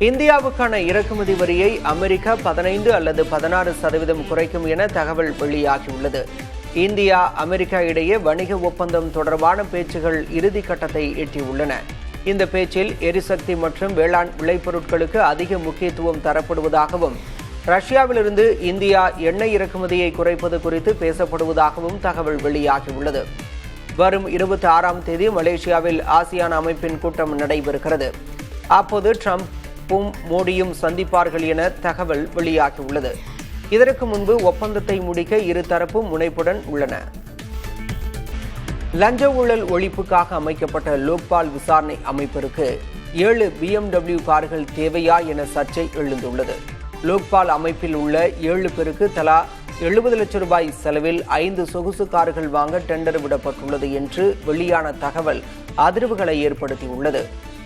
இந்தியாவுக்கான இறக்குமதி வரியை அமெரிக்கா 15 அல்லது 16% குறைக்கும் என தகவல் வெளியாகியுள்ளது. இந்தியா அமெரிக்கா இடையே வணிக ஒப்பந்தம் தொடர்பான பேச்சுகள் இறுதி கட்டத்தை எட்டியுள்ளன. இந்த பேச்சில் எரிசக்தி மற்றும் வேளாண் விளைபொருட்களுக்கு அதிக முக்கியத்துவம் தரப்படுவதாகவும் ரஷ்யாவிலிருந்து இந்தியா எண்ணெய் இறக்குமதியை குறைப்பது குறித்து பேசப்படுவதாகவும் தகவல் வெளியாகியுள்ளது. வரும் 26ஆம் தேதி மலேசியாவில் ஆசியான் அமைப்பின் கூட்டம் நடைபெறுகிறது. அப்போது ட்ரம்பும் மோடியும் சந்திப்பார்கள் என தகவல் வெளியாகியுள்ளது. இதற்கு முன்பு ஒப்பந்தத்தை முடிக்க இருதரப்பும் முனைப்புடன் உள்ளன. லஞ்ச ஊழல் ஒழிப்புக்காக அமைக்கப்பட்ட லோக்பால் விசாரணை அமைப்பிற்கு 7 BMW கார்கள் தேவையா என சர்ச்சை எழுந்துள்ளது. லோக்பால் அமைப்பில் உள்ள 7 பேருக்கு தலா 70 லட்சம் ரூபாய் செலவில் 5 சொகுசு கார்கள் வாங்க டெண்டர் விடப்பட்டுள்ளது என்று வெளியான தகவல் அதிர்வுகளை ஏற்படுத்தியுள்ளது.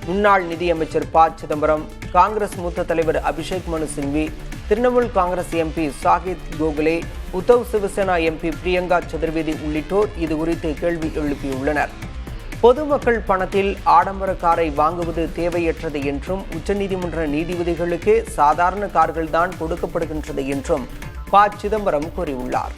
முன்னாள் நிதியமைச்சர் ப. சிதம்பரம், காங்கிரஸ் மூத்த தலைவர் அபிஷேக் மனு சிங்வி, திரிணாமுல் காங்கிரஸ் எம்பி சாகித் கோகலே, உத்தவ் சிவசேனா எம்பி பிரியங்கா சதுர்வேதி உள்ளிட்டோர் இதுகுறித்து கேள்வி எழுப்பியுள்ளனர். பொதுமக்கள் பணத்தில் ஆடம்பர காரை வாங்குவது தேவையற்றது என்றும் உச்சநீதிமன்ற நீதிபதிகளுக்கே சாதாரண கார்கள்தான் கொடுக்கப்படுகின்றது என்றும் ப. சிதம்பரம் கூறியுள்ளார்.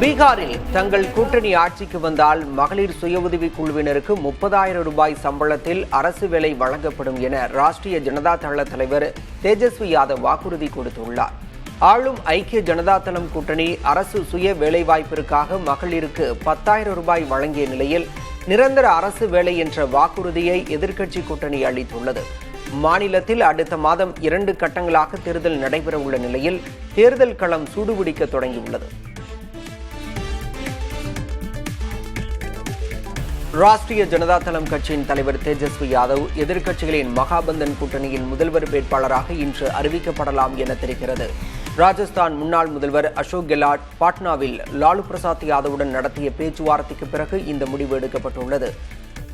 பீகாரில் தங்கள் கூட்டணி ஆட்சிக்கு வந்தால் மகளிர் சுய உதவிக் குழுவினருக்கு 30,000 ரூபாய் சம்பளத்தில் அரசு வேலை வழங்கப்படும் என ராஷ்டிரிய ஜனதா தள தலைவர் தேஜஸ்வி யாதவ் வாக்குறுதி கொடுத்துள்ளார். ஆளும் ஐக்கிய ஜனதா தளம் கூட்டணி அரசு சுய வேலைவாய்ப்பிற்காக மகளிருக்கு 10,000 ரூபாய் வழங்கிய நிலையில் நிரந்தர அரசு வேலை என்ற வாக்குறுதியை எதிர்க்கட்சி கூட்டணி அளித்துள்ளது. மாநிலத்தில் அடுத்த மாதம் 2 கட்டங்களாக தேர்தல் நடைபெறவுள்ள நிலையில் தேர்தல் களம் சூடுபிடிக்க தொடங்கியுள்ளது. ராஷ்டிரிய ஜனதா தளம் கட்சியின் தலைவர் தேஜஸ்வி யாதவ் எதிர்க்கட்சிகளின் மகாபந்தன் கூட்டணியின் முதல்வர் வேட்பாளராக இன்று அறிவிக்கப்படலாம் என தெரிகிறது. ராஜஸ்தான் முன்னாள் முதல்வர் அசோக் கெலாட் பாட்னாவில் லாலு பிரசாத் யாதவுடன் நடத்திய பேச்சுவார்த்தைக்கு பிறகு இந்த முடிவு எடுக்கப்பட்டுள்ளது.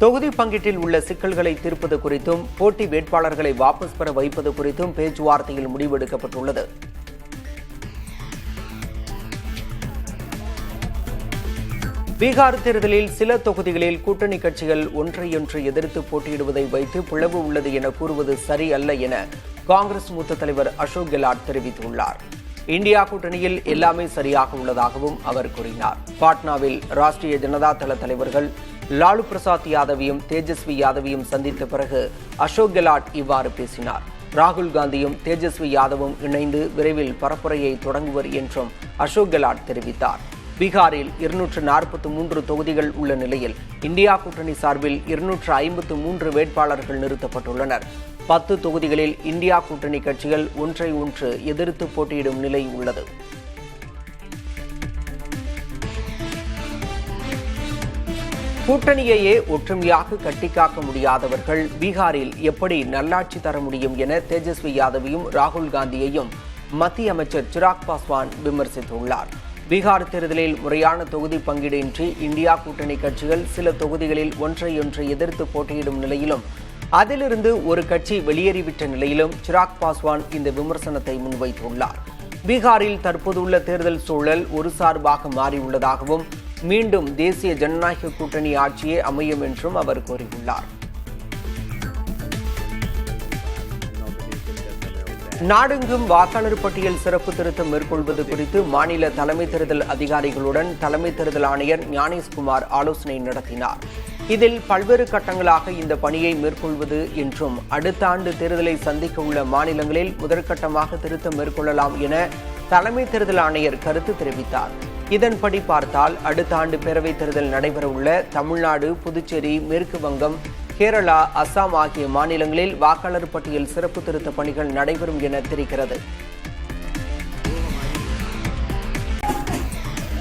தொகுதி பங்கீட்டில் உள்ள சிக்கல்களை தீர்ப்பது குறித்தும் போட்டி வேட்பாளர்களை வாபஸ் பெற வைப்பது குறித்தும் பேச்சுவார்த்தையில் முடிவெடுக்கப்பட்டுள்ளது. பீகார் தேர்தலில் சில தொகுதிகளில் கூட்டணி கட்சிகள் ஒன்றையொன்று எதிர்த்து போட்டியிடுவதை வைத்து பிளவு உள்ளது என கூறுவது சரியல்ல என காங்கிரஸ் மூத்த தலைவர் அசோக் கெலாட் தெரிவித்துள்ளார். இந்தியா கூட்டணியில் எல்லாமே சரியாக உள்ளதாகவும் அவர் கூறினார். பாட்னாவில் ராஷ்டிரிய ஜனதா தள தலைவர்கள் லாலு பிரசாத் யாதவையும் தேஜஸ்வி யாதவையும் சந்தித்த பிறகு அசோக் கெலாட் இவ்வாறு பேசினார். ராகுல் காந்தியும் தேஜஸ்வி யாதவும் இணைந்து விரைவில் பரப்புரையை தொடங்குவர் என்றும் அசோக் கெலாட் தெரிவித்தார். பீகாரில் 243 தொகுதிகள் உள்ள நிலையில் இந்தியா கூட்டணி சார்பில் 253 வேட்பாளர்கள் நிறுத்தப்பட்டுள்ளனர். 10 தொகுதிகளில் இந்தியா கூட்டணி கட்சிகள் ஒன்றை ஒன்று எதிர்த்து போட்டியிடும் நிலை உள்ளது. கூட்டணியையே ஒற்றுமையாக கட்டிக்காக்க முடியாதவர்கள் பீகாரில் எப்படி நல்லாட்சி தர முடியும் என தேஜஸ்வி யாதவையும் ராகுல் காந்தியையும் மத்திய அமைச்சர் சிராக் பாஸ்வான் விமர்சித்துள்ளார். பீகார் தேர்தலில் முறையான தொகுதி பங்கீடின்றி இந்தியா கூட்டணி கட்சிகள் சில தொகுதிகளில் ஒன்றையொன்று எதிர்த்து போட்டியிடும் நிலையிலும் அதிலிருந்து ஒரு கட்சி வெளியேறிவிட்ட நிலையிலும் சிராக் பாஸ்வான் இந்த விமர்சனத்தை முன்வைத்துள்ளார். பீகாரில் தற்போதுள்ள தேர்தல் சூழல் ஒரு சார்பாக மாறியுள்ளதாகவும் மீண்டும் தேசிய ஜனநாயக கூட்டணி ஆட்சியே அமையும் என்றும் அவர் கூறியுள்ளார். நாடெங்கும் வாக்காளர் பட்டியல் சிறப்பு திருத்தம் மேற்கொள்வது குறித்து மாநில தலைமை தேர்தல் அதிகாரிகளுடன் தலைமை தேர்தல் ஆணையர் ஞானேஷ்குமார் ஆலோசனை நடத்தினார். இதில் பல்வேறு கட்டங்களாக இந்த பணியை மேற்கொள்வது என்றும் அடுத்த ஆண்டு தேர்தலை சந்திக்க உள்ள மாநிலங்களில் முதற்கட்டமாக திருத்தம் மேற்கொள்ளலாம் என தலைமை தேர்தல் ஆணையர் கருத்து தெரிவித்தார். இதன்படி பார்த்தால் அடுத்த ஆண்டு பேரவைத் தேர்தல் நடைபெறவுள்ள தமிழ்நாடு, புதுச்சேரி, மேற்கு வங்கம், கேரளா, அசாம் ஆகிய மாநிலங்களில் வாக்காளர் பட்டியல் சிறப்பு திருத்த பணிகள் நடைபெறும் என தெரிகிறது.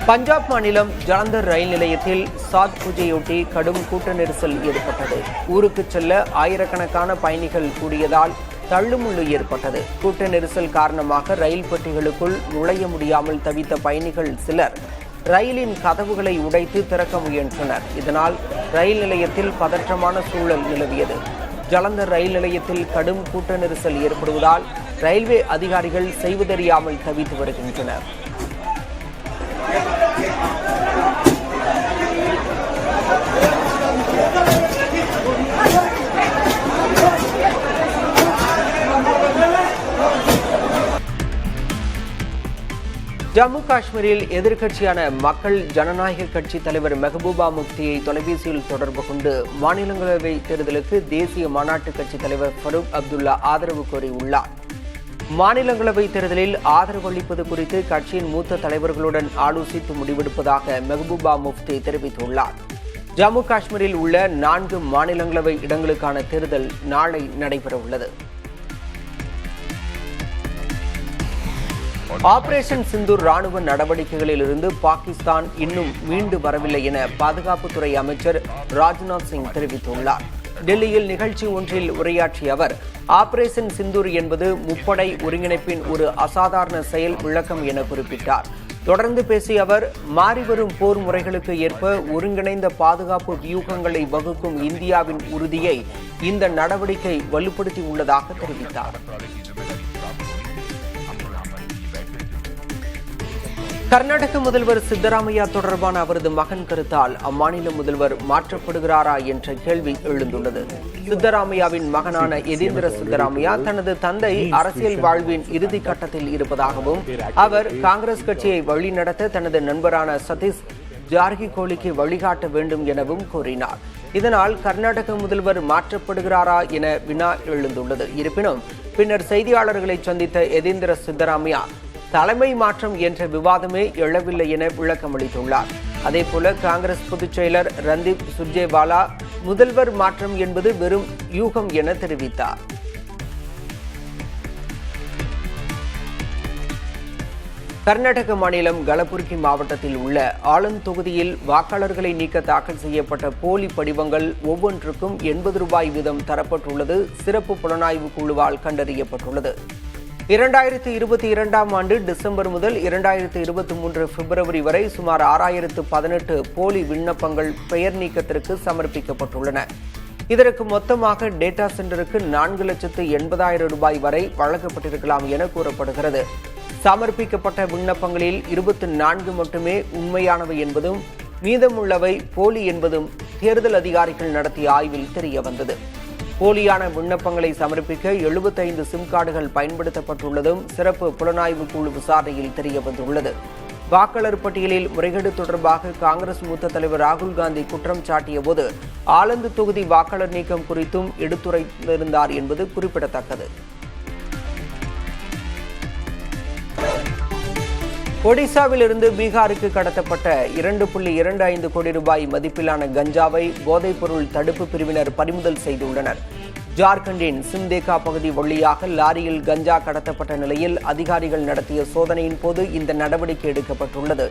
பஞ்சாப் மாநிலம் ஜலந்தர் ரயில் நிலையத்தில் சாத் பூஜையொட்டி கடும் கூட்ட நெரிசல் ஏற்பட்டது. ஊருக்கு செல்ல ஆயிரக்கணக்கான பயணிகள் கூடியதால் தள்ளுமுள்ளு ஏற்பட்டது. கூட்ட நெரிசல் காரணமாக ரயில் பெட்டிகளுக்குள் நுழைய முடியாமல் தவித்த பயணிகள் சிலர் ரயிலின் கதவுகளை உடைத்து திறக்க முயன்றனர். இதனால் ரயில் நிலையத்தில் பதற்றமான சூழல் நிலவியது. ஜலந்தர் ரயில் நிலையத்தில் கடும் கூட்ட நெரிசல் ஏற்படுவதால் ரயில்வே அதிகாரிகள் செய்வதறியாமல் தவித்து வருகின்றனர். ஜம்மு காஷ்மீரில் எதிர்க்கட்சியான மக்கள் ஜனநாயக கட்சி தலைவர் மெஹபூபா முஃப்தியை தொலைபேசியில் தொடர்பு கொண்டு மாநிலங்களவை தேர்தலுக்கு தேசிய மாநாட்டு கட்சி தலைவர் ஃபரூக் அப்துல்லா ஆதரவு கோரியுள்ளார். மாநிலங்களவை தேர்தலில் ஆதரவு அளிப்பது குறித்து கட்சியின் மூத்த தலைவர்களுடன் ஆலோசித்து முடிவெடுப்பதாக மெஹபூபா முஃப்தி தெரிவித்துள்ளார். ஜம்மு காஷ்மீரில் உள்ள 4 மாநிலங்களவை இடங்களுக்கான தேர்தல் நாளை நடைபெறவுள்ளது. ஆபரேஷன் சிந்தூர் ராணுவ நடவடிக்கைகளில் இருந்து பாகிஸ்தான் இன்னும் மீண்டு வரவில்லை என பாதுகாப்புத்துறை அமைச்சர் ராஜ்நாத் சிங் தெரிவித்துள்ளார். டெல்லியில் நிகழ்ச்சி ஒன்றில் உரையாற்றிய அவர், ஆபரேஷன் சிந்தூர் என்பது முப்படை ஒருங்கிணைப்பின் ஒரு அசாதாரண செயல் விளக்கம் என குறிப்பிட்டார். தொடர்ந்து பேசிய அவர், மாறிவரும் போர் முறைகளுக்கு ஏற்ப ஒருங்கிணைந்த பாதுகாப்பு வியூகங்களை வகுக்கும் இந்தியாவின் உறுதியை இந்த நடவடிக்கை வலுப்படுத்தியுள்ளதாக தெரிவித்தார். கர்நாடக முதல்வர் சித்தராமையா தொடர்பான அவரது மகன் கருத்தால் அம்மாநில முதல்வர் மாற்றப்படுகிறாரா என்ற கேள்வி எழுந்துள்ளது. சித்தராமையாவின் மகனான யதீந்திர சித்தராமையா தனது தந்தை அரசியல் வாழ்வின் இறுதி கட்டத்தில் இருப்பதாகவும் அவர் காங்கிரஸ் கட்சியை வழிநடத்த தனது நண்பரான சதீஷ் ஜார்கிகோலிக்கு வழிகாட்ட வேண்டும் எனவும் கூறினார். இதனால் கர்நாடக முதல்வர் மாற்றப்படுகிறாரா என வினா எழுந்துள்ளது. இருப்பினும் பின்னர் செய்தியாளர்களை சந்தித்த யதீந்திர சித்தராமையா தலைமை மாற்றம் என்ற விவாதமே எழவில்லை என விளக்கம் அளித்துள்ளார். அதேபோல காங்கிரஸ் பொதுச் செயலர் ரந்தீப் சுர்ஜேவாலா முதல்வர் மாற்றம் என்பது வெறும் யூகம் என தெரிவித்தார். கர்நாடக மாநிலம் கலபுர்கி மாவட்டத்தில் உள்ள ஆலந்த் தொகுதியில் வாக்காளர்களை நீக்க தாக்கல் செய்யப்பட்ட போலி படிவங்கள் ஒவ்வொன்றுக்கும் ₹80 வீதம் தரப்பட்டுள்ளது சிறப்பு புலனாய்வு குழுவால் கண்டறியப்பட்டுள்ளது. 2022ஆம் ஆண்டு டிசம்பர் முதல் 2023 பிப்ரவரி வரை சுமார் 6018 போலி விண்ணப்பங்கள் பெயர் நீக்கத்திற்கு சமர்ப்பிக்கப்பட்டுள்ளன. இதற்கு மொத்தமாக டேட்டா சென்டருக்கு ₹4,80,000 வரை வழங்கப்பட்டிருக்கலாம் என கூறப்படுகிறது. சமர்ப்பிக்கப்பட்ட விண்ணப்பங்களில் 24 மட்டுமே உண்மையானவை என்பதும் மீதமுள்ளவை போலி என்பதும் தேர்தல் அதிகாரிகள் நடத்திய ஆய்வில் தெரியவந்தது. போலியான விண்ணப்பங்களை சமர்ப்பிக்க 75 சிம் கார்டுகள் பயன்படுத்தப்பட்டுள்ளதும் சிறப்பு புலனாய்வு குழு விசாரணையில் தெரியவந்துள்ளது. வாக்காளர் பட்டியலில் முறைகேடு தொடர்பாக காங்கிரஸ் மூத்த தலைவர் ராகுல் காந்தி குற்றம் சாட்டிய போது ஆலந்து தொகுதி வாக்காளர் நீக்கம் குறித்தும் எடுத்துரைத்திருந்தார் என்பது குறிப்பிடத்தக்கது. ஒடிசாவில் இருந்து பீகாருக்கு கடத்தப்பட்ட ₹2.25 கோடி மதிப்பிலான கஞ்சாவை போதைப்பொருள் தடுப்பு பிரிவினர் பறிமுதல் செய்துள்ளனர். ஜார்க்கண்டின் சிம்தேகா பகுதி வழியாக லாரியில் கஞ்சா கடத்தப்பட்ட நிலையில் அதிகாரிகள் நடத்திய சோதனையின் போது இந்த நடவடிக்கை எடுக்கப்பட்டுள்ளது.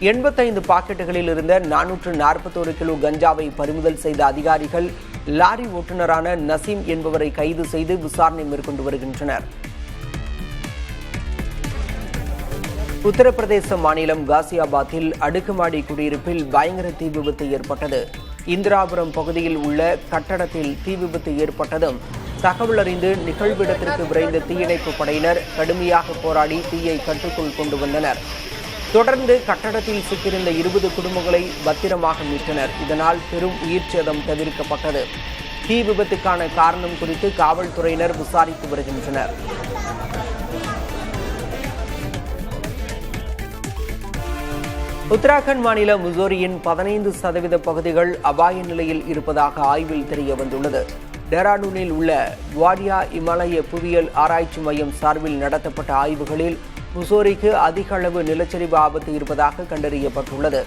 85 பாக்கெட்டுகளில் இருந்த 441 கிலோ கஞ்சாவை பறிமுதல் செய்த அதிகாரிகள் லாரி ஓட்டுநரான நசீம் என்பவரை கைது செய்து விசாரணை மேற்கொண்டு வருகின்றனர். உத்தரப்பிரதேச மாநிலம் காசியாபாத்தில் அடுக்குமாடி குடியிருப்பில் பயங்கர தீ விபத்து ஏற்பட்டது. இந்திராபுரம் பகுதியில் உள்ள கட்டடத்தில் தீ விபத்து ஏற்பட்டதும் தகவல் அறிந்து நிகழ்விடத்திற்கு விரைந்த தீயணைப்பு படையினர் கடுமையாக போராடி தீயை கட்டுக்குள் கொண்டு வந்தனர். தொடர்ந்து கட்டடத்தில் சிக்கியிருந்த 20 குடும்பங்களை பத்திரமாக மீட்டனர். இதனால் பெரும் உயிர் சேதம் தவிர்க்கப்பட்டது. தீ விபத்துக்கான காரணம் குறித்து காவல்துறையினர் விசாரித்து வருகின்றனர். உத்தராகண்ட் மாநில முசோரியின் 15% பகுதிகள் அபாய நிலையில் இருப்பதாக ஆய்வில் தெரியவந்துள்ளது. டேராடூனில் உள்ள வாடியா இமாலய புவியியல் ஆராய்ச்சி மையம் சார்பில் நடத்தப்பட்ட ஆய்வுகளில் முசோரிக்கு அதிக அளவு நிலச்சரிவு ஆபத்து இருப்பதாக கண்டறியப்பட்டுள்ளது.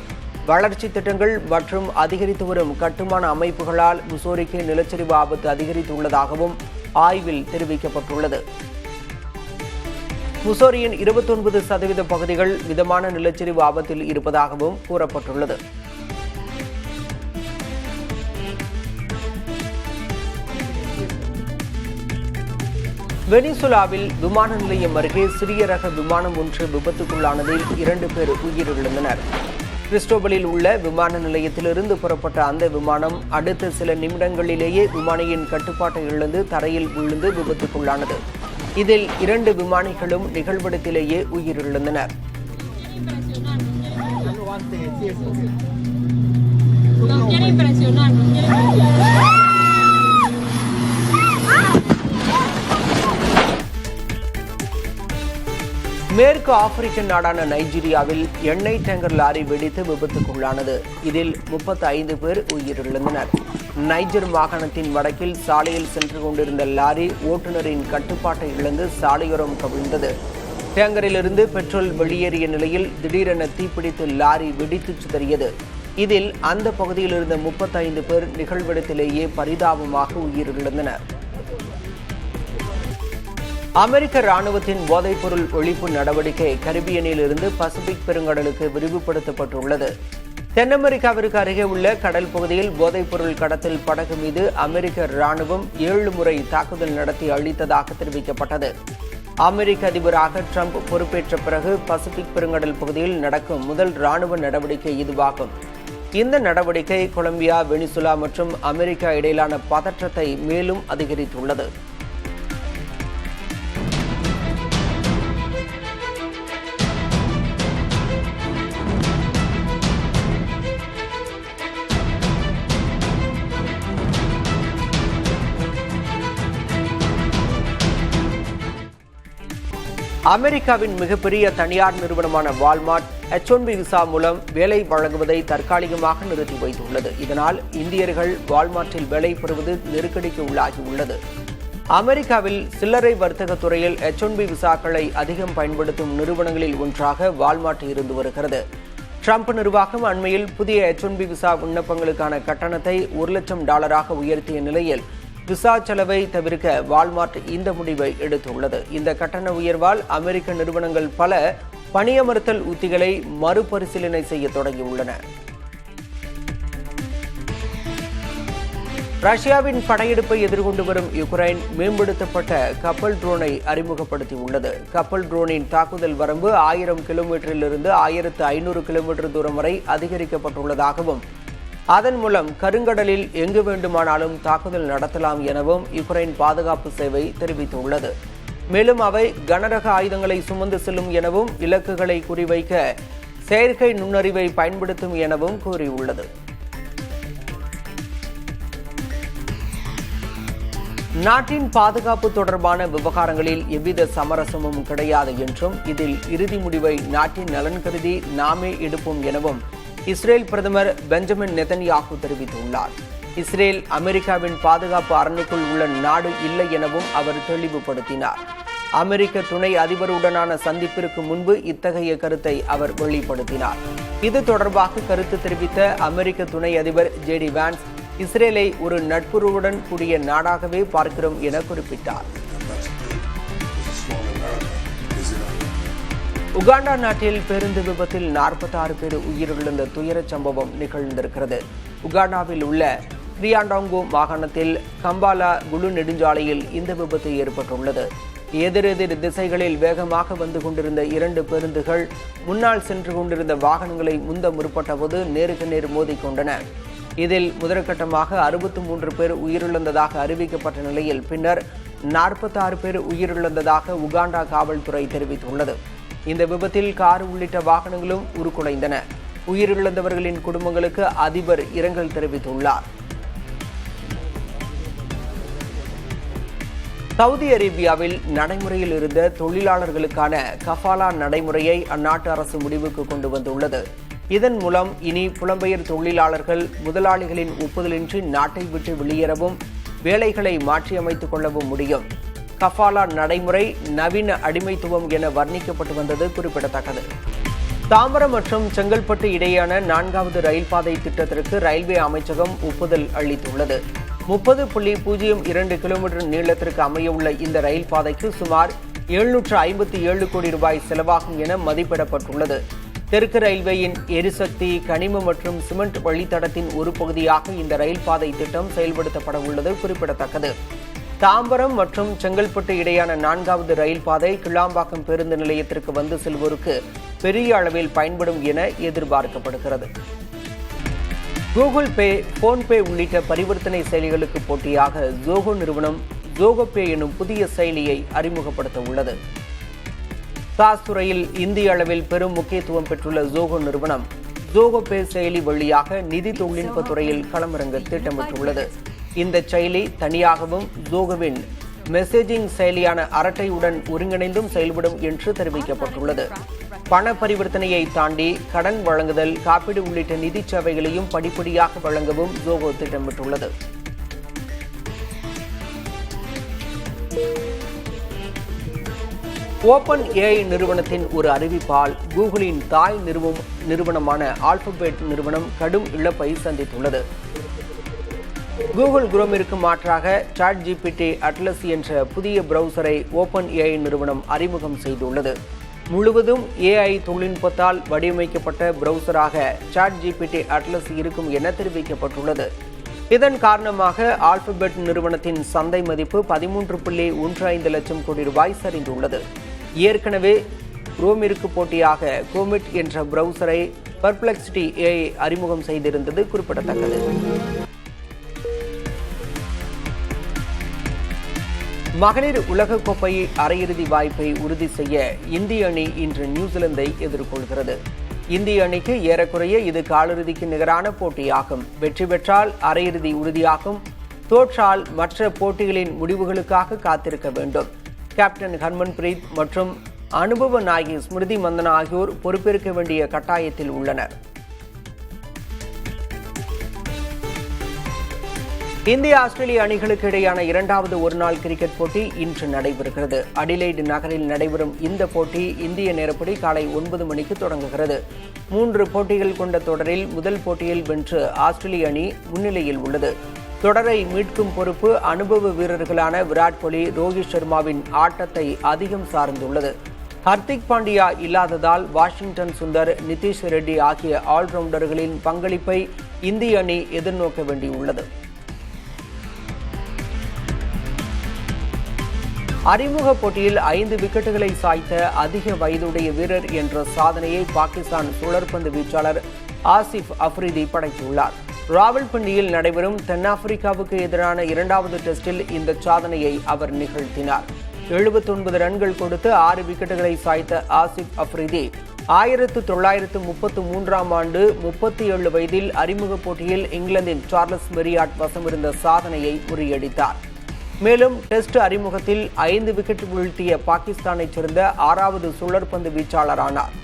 வளர்ச்சி திட்டங்கள் மற்றும் அதிகரித்து வரும் கட்டுமான அமைப்புகளால் முசோரிக்கு நிலச்சரிவு ஆபத்து அதிகரித்துள்ளதாகவும் ஆய்வில் தெரிவிக்கப்பட்டுள்ளது. முசோரியின் 29% பகுதிகள் மிதமான நிலச்சரிவு ஆபத்தில் இருப்பதாகவும் கூறப்பட்டுள்ளது. வெனிசுலாவில் விமான நிலையம் அருகே சிறிய ரக விமானம் ஒன்று விபத்துக்குள்ளானதில் 2 பேர் உயிரிழந்தனர். கிறிஸ்டோபலில் உள்ள விமான நிலையத்திலிருந்து புறப்பட்ட அந்த விமானம் அடுத்த சில நிமிடங்களிலேயே விமானியின் கட்டுப்பாட்டை இழந்து தரையில் விழுந்து விபத்துக்குள்ளானது. இதில் 2 விமானிகளும் நிகழ்விடத்திலேயே உயிரிழந்தனர். மேற்கு ஆப்பிரிக்க நாடான நைஜீரியாவில் எண்ணெய் டேங்கர் லாரி வெடித்து விபத்துக்குள்ளானது. இதில் 35 பேர் உயிரிழந்தனர். நைஜர் மாகாணத்தின் வடக்கில் சாலையில் சென்று கொண்டிருந்த லாரி ஓட்டுநரின் கட்டுப்பாட்டை இழந்து சாலையோரம் கவிழ்ந்தது. டேங்கரிலிருந்து பெட்ரோல் வெளியேறிய நிலையில் திடீரென தீப்பிடித்து லாரி வெடித்து சிதறியது. இதில் அந்த பகுதியில் இருந்த 35 பேர் நிகழ்விடத்திலேயே பரிதாபமாக உயிரிழந்தனர். அமெரிக்க ராணுவத்தின் போதைப்பொருள் ஒழிப்பு நடவடிக்கை கரிபியனில் இருந்து பசிபிக் பெருங்கடலுக்கு விரிவுபடுத்தப்பட்டுள்ளது. தென் அமெரிக்காவிற்கு அருகே உள்ள கடல் பகுதியில் போதைப்பொருள் கடத்தல் படகு மீது அமெரிக்க ராணுவம் 7 முறை தாக்குதல் நடத்தி அழித்ததாக தெரிவிக்கப்பட்டது. அமெரிக்க அதிபராக ட்ரம்ப் பொறுப்பேற்ற பிறகு பசிபிக் பெருங்கடல் பகுதியில் நடக்கும் முதல் ராணுவ நடவடிக்கை இதுவாகும். இந்த நடவடிக்கை கொலம்பியா, வெனிசுலா மற்றும் அமெரிக்கா இடையிலான பதற்றத்தை மேலும் அதிகரித்துள்ளது. அமெரிக்காவின் மிகப்பெரிய தனியார் நிறுவனமான வால்மார்ட் H-1B விசா மூலம் வேலை வழங்குவதை தற்காலிகமாக நிறுத்தி வைத்துள்ளது. இதனால் இந்தியர்கள் வால்மார்ட்டில் வேலை பெறுவது நெருக்கடிக்கு உள்ளாகியுள்ளது. அமெரிக்காவில் சில்லறை வர்த்தக துறையில் H-1B விசாக்களை அதிகம் பயன்படுத்தும் நிறுவனங்களில் ஒன்றாக வால்மார்ட் இருந்து வருகிறது. ட்ரம்ப் நிர்வாகம் அண்மையில் புதிய H-1B விசா விண்ணப்பங்களுக்கான கட்டணத்தை $1,00,000 உயர்த்திய நிலையில் விசா செலவை தவிர்க்க வால்மார்ட் இந்த முடிவை எடுத்துள்ளது. இந்த கட்டண உயர்வால் அமெரிக்க நிறுவனங்கள் பல பணியமர்த்தல் உத்திகளை மறுபரிசீலனை செய்ய தொடங்கியுள்ளன. ரஷ்யாவின் படையெடுப்பை எதிர்கொண்டு வரும் யுக்ரைன் மேம்படுத்தப்பட்ட கப்பல் ட்ரோனை அறிமுகப்படுத்தியுள்ளது. கப்பல் ட்ரோனின் தாக்குதல் வரம்பு 1000 கிலோமீட்டரிலிருந்து 1500 கிலோமீட்டர் தூரம் வரை அதிகரிக்கப்பட்டுள்ளதாகவும் அதன் மூலம் கருங்கடலில் எங்கு வேண்டுமானாலும் தாக்குதல் நடத்தலாம் எனவும் யுக்ரைன் பாதுகாப்பு சேவை தெரிவித்துள்ளது. மேலும் அவை கனரக ஆயுதங்களை சுமந்து செல்லும் எனவும் இலக்குகளை குறிவைக்க செயற்கை நுண்ணறிவை பயன்படுத்தும் எனவும் கூறியுள்ளது. நாட்டின் பாதுகாப்பு தொடர்பான விவகாரங்களில் எவ்வித சமரசமும் கிடையாது என்றும் இதில் இறுதி முடிவை நாட்டின் நலன் கருதி நாமே எடுப்போம் எனவும் இஸ்ரேல் பிரதமர் பெஞ்சமின் நெதன்யாகு தெரிவித்துள்ளார். இஸ்ரேல் அமெரிக்காவின் பாதுகாப்பு அரணுக்குள் உள்ள நாடு இல்லை எனவும் அவர் தெளிவுபடுத்தினார். அமெரிக்க துணை அதிபருடனான சந்திப்பிற்கு முன்பு இத்தகைய கருத்தை அவர் வெளிப்படுத்தினார். இது தொடர்பாக கருத்து தெரிவித்த அமெரிக்க துணை அதிபர் JD வான்ஸ் இஸ்ரேலை ஒரு நட்புறவுடன் கூடிய நாடாகவே பார்க்கிறோம் என குறிப்பிட்டார். உகாண்டா நாட்டில் பேருந்து விபத்தில் 46 பேர் உயிரிழந்த துயரச் சம்பவம் நிகழ்ந்திருக்கிறது. உகாண்டாவில் உள்ள கிரியாண்டாங்கோ மாகாணத்தில் கம்பாலா குழு நெடுஞ்சாலையில் இந்த விபத்து ஏற்பட்டுள்ளது. எதிரெதிர் திசைகளில் வேகமாக வந்து கொண்டிருந்த 2 பேருந்துகள் முன்னால் சென்று கொண்டிருந்த வாகனங்களை முந்த முற்பட்டபோது நேருக்கு நேர் மோதிக்கொண்டன. இதில் முதற்கட்டமாக 63 பேர் உயிரிழந்ததாக அறிவிக்கப்பட்ட நிலையில் பின்னர் 46 பேர் உயிரிழந்ததாக உகாண்டா காவல்துறை தெரிவித்துள்ளது. இந்த விபத்தில் கார் உள்ளிட்ட வாகனங்களும் உருக்குலைந்தன. உயிரிழந்தவர்களின் குடும்பங்களுக்கு அதிபர் இரங்கல் தெரிவித்துள்ளார். சவுதி அரேபியாவில் நடைமுறையில் இருந்த தொழிலாளர்களுக்கான கஃபாலா நடைமுறையை அந்நாட்டு அரசு முடிவுக்கு கொண்டு வந்துள்ளது. இதன் மூலம் இனி புலம்பெயர் தொழிலாளர்கள் முதலாளிகளின் ஒப்புதலின்றி நாட்டை விட்டு வெளியேறவும் வேலைகளை மாற்றியமைத்துக் கொள்ளவும் முடியும். கஃபாலா நடைமுறை நவீன அடிமைத்துவம் என வர்ணிக்கப்பட்டு வந்தது குறிப்பிடத்தக்கது. தாம்பரம் மற்றும் செங்கல்பட்டு இடையேயான 4வது ரயில் பாதை திட்டத்திற்கு ரயில்வே அமைச்சகம் ஒப்புதல் அளித்துள்ளது. 30.02 கிலோமீட்டர் நீளத்திற்கு அமையவுள்ள இந்த ரயில் பாதைக்கு சுமார் 757 கோடி ரூபாய் செலவாகும் என மதிப்பிடப்பட்டுள்ளது. தெற்கு ரயில்வேயின் எரிசக்தி, கனிம மற்றும் சிமெண்ட் வழித்தடத்தின் ஒரு பகுதியாக இந்த ரயில் பாதை திட்டம் செயல்படுத்தப்பட உள்ளது குறிப்பிடத்தக்கது. தாம்பரம் மற்றும் செங்கல்பட்டு இடையான 4வது ரயில் பாதை கிளாம்பாக்கம் பேருந்து நிலையத்திற்கு வந்து செல்வோருக்கு பெரிய அளவில் பயன்படும் என எதிர்பார்க்கப்படுகிறது. கூகுள் பே, போன்பே உள்ளிட்ட பரிவர்த்தனை செயலிகளுக்கு போட்டியாக ஜோகோ நிறுவனம் ஜோகோ பே எனும் புதிய செயலியை அறிமுகப்படுத்த உள்ளது. சாஸ் துறையில் இந்திய அளவில் பெரும் முக்கியத்துவம் பெற்றுள்ள ஜோகோ நிறுவனம் ஜோகோ பே செயலி வழியாக நிதி தொழில்நுட்ப துறையில் களமிறங்க திட்டமிட்டுள்ளது. இந்த செயலி தனியாகவும் ஜோகோவின் மெசேஜிங் செயலியான அரட்டையுடன் ஒருங்கிணைந்தும் செயல்படும் என்று தெரிவிக்கப்பட்டுள்ளது. பண பரிவர்த்தனையை தாண்டி கடன் வழங்குதல், காப்பீடு உள்ளிட்ட நிதி சேவைகளையும் படிப்படியாக வழங்கவும் ஜோகோ திட்டமிட்டுள்ளது. ஓபன் ஏஐ நிறுவனத்தின் ஒரு அறிவிப்பால் கூகுளின் தாய் நிறுவனமான ஆல்பபெட் நிறுவனம் கடும் இழப்பை சந்தித்துள்ளது. கூகுள் குரோமிற்கு மாற்றாக ChatGPT அட்லஸ் என்ற புதிய பிரவுசரை ஓபன் ஏஐ நிறுவனம் அறிமுகம் செய்துள்ளது. முழுவதும் ஏஐ தொழில்நுட்பத்தால் வடிவமைக்கப்பட்ட பிரவுசராக ChatGPT அட்லஸ் இருக்கும் என தெரிவிக்கப்பட்டுள்ளது. இதன் காரணமாக ஆல்பபெட் நிறுவனத்தின் சந்தை மதிப்பு 13.15 லட்சம் கோடி ரூபாய் சரிந்துள்ளது. ஏற்கனவே குரோமிற்கு போட்டியாக கோமிட் என்ற பிரவுசரை பெர்ப்ளெக்சிட்டி ஏஐ அறிமுகம் செய்திருந்தது குறிப்பிடத்தக்கது. மகளிர் உலகக்கோப்பை அரையிறுதி வாய்ப்பை உறுதி செய்ய இந்திய அணி இன்று நியூசிலாந்தை எதிர்கொள்கிறது. இந்திய அணிக்கு ஏறக்குறைய இது காலிறுதிக்கு நிகரான போட்டியாகும். வெற்றி பெற்றால் அரையிறுதி உறுதியாகும். தோற்றால் மற்ற போட்டிகளின் முடிவுகளுக்காக காத்திருக்க வேண்டும். கேப்டன் ஹர்மன்பிரீத் மற்றும் அனுபவ நாயகி ஸ்மிருதி மந்தனா ஆகியோர் பொறுப்பேற்க வேண்டிய கட்டாயத்தில் உள்ளனர். இந்திய ஆஸ்திரேலிய அணிகளுக்கு இடையான இரண்டாவது ஒருநாள் கிரிக்கெட் போட்டி இன்று நடைபெறுகிறது. அடிலைட் நகரில் நடைபெறும் இந்த போட்டி இந்திய நேரப்படி காலை 9 மணிக்கு தொடங்குகிறது. 3 போட்டிகள் கொண்ட தொடரில் முதல் போட்டியில் வென்று ஆஸ்திரேலிய அணி முன்னிலையில் உள்ளது. தொடரை மீட்கும் பொறுப்பு அனுபவ வீரர்களான விராட் கோலி, ரோஹித் சர்மாவின் ஆட்டத்தை அதிகம் சார்ந்துள்ளது. ஹர்திக் பாண்டியா இல்லாததால் வாஷிங்டன் சுந்தர், நிதிஷ் ரெட்டி ஆகிய ஆல்ரவுண்டர்களின் பங்களிப்பை இந்திய அணி எதிர்நோக்க வேண்டியுள்ளது. அறிமுக போட்டியில் 5 விக்கெட்டுகளை சாய்த்த அதிக வயதுடைய வீரர் என்ற சாதனையை பாகிஸ்தான் சுழற்பந்து வீச்சாளர் ஆசிப் அஃப்ரிதி படைத்துள்ளார். ராவல்பிண்டியில் நடைபெறும் தென்னாப்பிரிக்காவுக்கு எதிரான 2வது டெஸ்டில் இந்த சாதனையை அவர் நிகழ்த்தினார். 79 ரன்கள் கொடுத்து 6 விக்கெட்டுகளை சாய்த்த ஆசிப் அஃப்ரிதி 1933ஆம் ஆண்டு 37 வயதில் அறிமுக போட்டியில் இங்கிலாந்தின் சார்லஸ் மெரியாட் வசமிருந்த சாதனையை முறியடித்தார். மேலும் டெஸ்ட் அறிமுகத்தில் 5 விக்கெட் வீழ்த்திய பாகிஸ்தானைச் சேர்ந்த 6வது சுழற்பந்து வீச்சாளரானார்.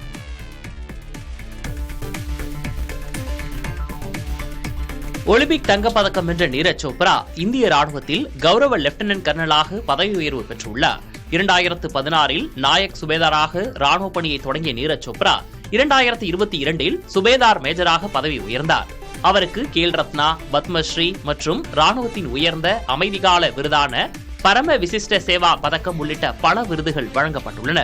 ஒலிம்பிக் தங்கப்பதக்கம் வென்ற நீரஜ் சோப்ரா இந்திய ராணுவத்தில் கௌரவ லெப்டினன்ட் கர்னலாக பதவி உயர்வு பெற்றுள்ளார். 2016இல் நாயக் சுபேதாராக ராணுவ பணியை தொடங்கிய நீரஜ் சோப்ரா 2022இல் சுபேதார் மேஜராக பதவி உயர்ந்தார். அவருக்கு கேல் ரத்னா, பத்மஸ்ரீ மற்றும் ராணுவத்தின் உயர்ந்த அமைதிகால விருதான பரம விசிஷ்ட சேவா பதக்கம் உள்ளிட்ட பல விருதுகள் வழங்கப்பட்டுள்ளன.